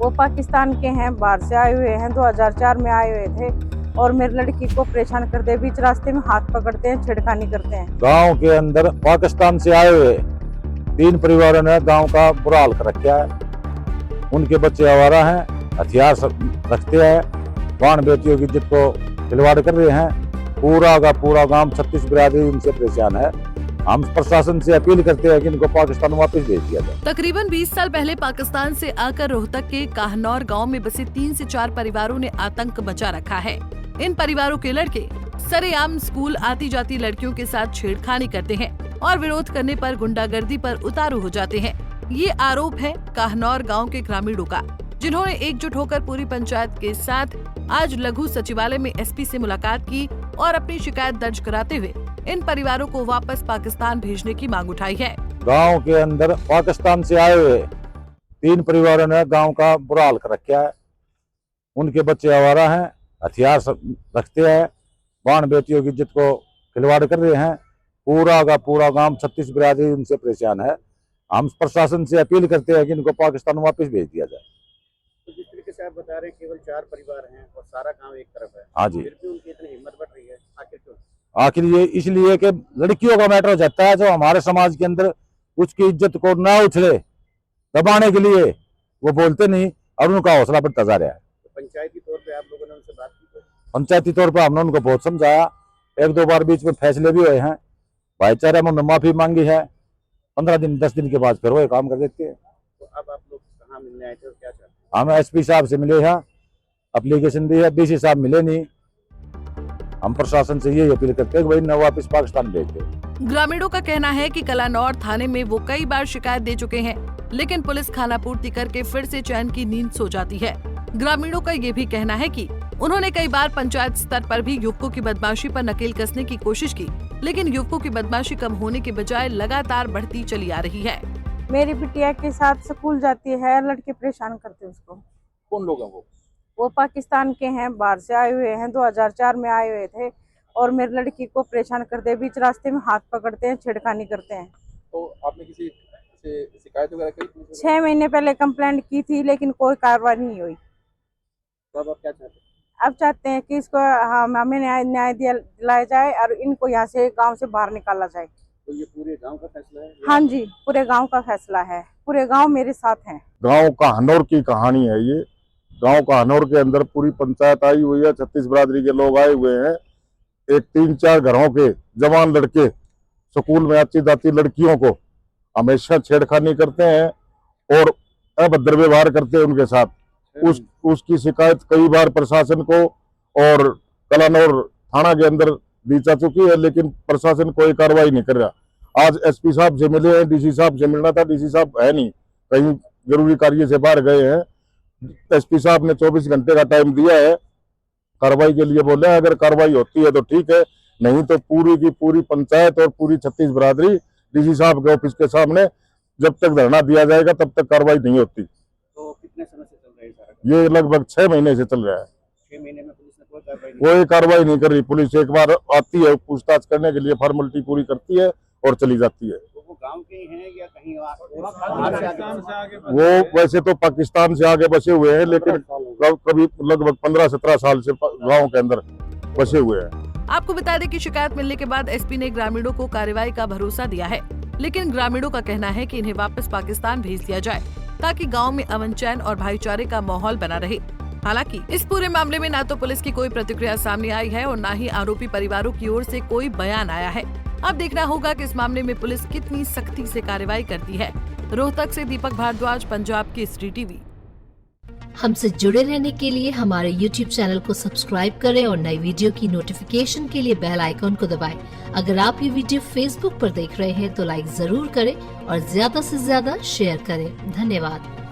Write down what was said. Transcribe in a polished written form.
वो पाकिस्तान के हैं, बाहर से आए हुए हैं, 2004 में आए हुए थे और मेरी लड़की को परेशान करते हैं, बीच रास्ते में हाथ पकड़ते हैं, छेड़खानी करते हैं। गांव के अंदर पाकिस्तान से आए हुए 3 परिवारों ने गांव का बुरा हाल कर रखा है। उनके बच्चे आवारा हैं, हथियार रखते हैं, बाण बेटियों की इज्जत को खिलवाड़ कर रहे हैं। पूरा का पूरा गांव 36 बिरादरी उनसे परेशान है। हम प्रशासन से अपील करते हैं कि इनको पाकिस्तान वापस भेज दिया जाए। तकरीबन 20 साल पहले पाकिस्तान से आकर रोहतक के काहनौर गांव में बसे 3 से 4 परिवारों ने आतंक मचा रखा है। इन परिवारों के लड़के सरेआम स्कूल आती जाती लड़कियों के साथ छेड़खानी करते हैं और विरोध करने पर गुंडागर्दी पर उतारू हो जाते हैं। ये आरोप है काहनौर गाँव के ग्रामीणों का, जिन्होंने एकजुट होकर पूरी पंचायत के साथ आज लघु सचिवालय में एसपी से मुलाकात की और अपनी शिकायत दर्ज कराते हुए इन परिवारों को वापस पाकिस्तान भेजने की मांग उठाई है। गांव के अंदर पाकिस्तान से आए हुए 3 परिवारों ने गांव का बुरा हाल कर रखा है। उनके बच्चे आवारा हैं, हथियार रखते हैं, बाण बेटियों की इज्जत को खिलवाड़ कर रहे हैं। पूरा का पूरा गांव 36 बिरादरी उनसे परेशान है। हम प्रशासन से अपील करते हैं कि इनको पाकिस्तान वापस भेज दिया जाए। तो जिस तरीके से आप बता रहे हैं केवल 4 परिवार हैं और सारा गांव एक तरफ है, हाँ जी, फिर भी उनकी इतनी हिम्मत बढ़ रही है, आखिर क्यों? आखिर ये इसलिए कि लड़कियों का मैटर हो जाता है, जो हमारे समाज के अंदर उसकी इज्जत को ना उछले दबाने के लिए वो बोलते नहीं और उनका हौसला बढ़ता जा रहा है। तो पंचायती तौर पे आप लोगों ने उनसे बात की? पंचायती तौर पर हमने उनको बहुत समझाया, 1-2 बार बीच में फैसले भी हुए हैं, भाईचारे में माफी मांगी है। 15 दिन 10 दिन के बाद फिर वो काम कर देते हैं। तो अब आप लोग कहाँ मिलने आए थे और क्या चाहते हैं? हम एसपी साहब से मिले हैं, एप्लीकेशन दी है, डीसी साहब मिले नहीं। हम प्रशासन से यही अपील करते हैं कि भाई न वापस पाकिस्तान भेज दे। ग्रामीणों का कहना है कि कलानौर थाने में वो कई बार शिकायत दे चुके हैं, लेकिन पुलिस खानापूर्ति करके फिर से चैन की नींद सो जाती है। ग्रामीणों का ये भी कहना है कि उन्होंने कई बार पंचायत स्तर पर भी युवकों की बदमाशी पर नकेल कसने की कोशिश की, लेकिन युवकों की बदमाशी कम होने के बजाय लगातार बढ़ती चली आ रही है। मेरी बिटिया के साथ स्कूल जाती है, लड़के परेशान करते हैं उसको। कौन लोग हैं वो पाकिस्तान के हैं, बाहर से आए हुए हैं, 2004 में आए हुए थे और मेरी लड़की को परेशान करते हैं, बीच रास्ते में हाथ पकड़ते हैं, छेड़खानी करते हैं। तो आपने किसी से शिकायत वगैरह की? 6 महीने पहले कंप्लेंट की थी, लेकिन कोई कार्रवाई नहीं हुई। तो अब आप क्या चाहते हैं? अब चाहते हैं कि इसको हमें न्याय दिलाया जाए और इनको यहाँ से गांव से बाहर निकाला जाए। तो ये पूरे गांव का फैसला है? हाँ जी, पूरे गांव का फैसला है, पूरे गांव मेरे साथ हैं। गांव काहनौर की कहानी है ये। गांव काहनौर के अंदर पूरी पंचायत आई हुई है, 36 बिरादरी के लोग आए हुए हैं। एक 3-4 घरों के जवान लड़के स्कूल में आती जाती लड़कियों को हमेशा छेड़खानी करते हैं और अभद्र व्यवहार करते हैं उनके साथ। उसकी शिकायत कई बार प्रशासन को और कलानौर थाना के अंदर दी जा चुकी है, लेकिन प्रशासन कोई कार्रवाई नहीं कर रहा। आज एसपी साहब से मिले हैं, डीसी साहब से मिलना था, डीसी साहब है नहीं, कहीं जरूरी कार्य से बाहर गए हैं। एसपी साहब ने 24 घंटे का टाइम दिया है कार्रवाई के लिए, बोले अगर कार्रवाई होती है तो ठीक है, नहीं तो पूरी की पूरी पंचायत और पूरी 36 बिरादरी डीसी साहब के ऑफिस के सामने जब तक धरना दिया जाएगा तब तक कार्रवाई नहीं होती। तो कितने समय से चल रहा है सारा? ये लगभग 6 महीने से चल रहा है। 6 महीने में पुलिस ने कोई कार्रवाई नहीं कर रही। पुलिस एक बार आती है, पूछताछ करने के लिए फॉर्मेलिटी पूरी करती है और चली जाती है। तो वो गांव के ही हैं या कहीं बाहर से आगे? वो वैसे तो पाकिस्तान से आगे बसे हुए हैं, लेकिन कभी लगभग 15-17 साल से गांव के अंदर बसे हुए हैं। आपको बता दें कि शिकायत मिलने के बाद एसपी ने ग्रामीणों को कार्रवाई का भरोसा दिया है, लेकिन ग्रामीणों का कहना है कि इन्हें वापस पाकिस्तान भेज दिया जाए ताकि गांव में अमन चैन और भाईचारे का माहौल बना रहे। हालांकि इस पूरे मामले में ना तो पुलिस की कोई प्रतिक्रिया सामने आई है और न ही आरोपी परिवारों की ओर से कोई बयान आया है। अब देखना होगा कि इस मामले में पुलिस कितनी सख्ती से कार्रवाई करती है। रोहतक से दीपक भारद्वाज, पंजाब केसरी टीवी। हमसे जुड़े रहने के लिए हमारे YouTube चैनल को सब्सक्राइब करें और नई वीडियो की नोटिफिकेशन के लिए बेल आइकॉन को दबाएं। अगर आप ये वीडियो Facebook पर देख रहे हैं तो लाइक जरूर करें और ज्यादा से ज्यादा शेयर करें। धन्यवाद।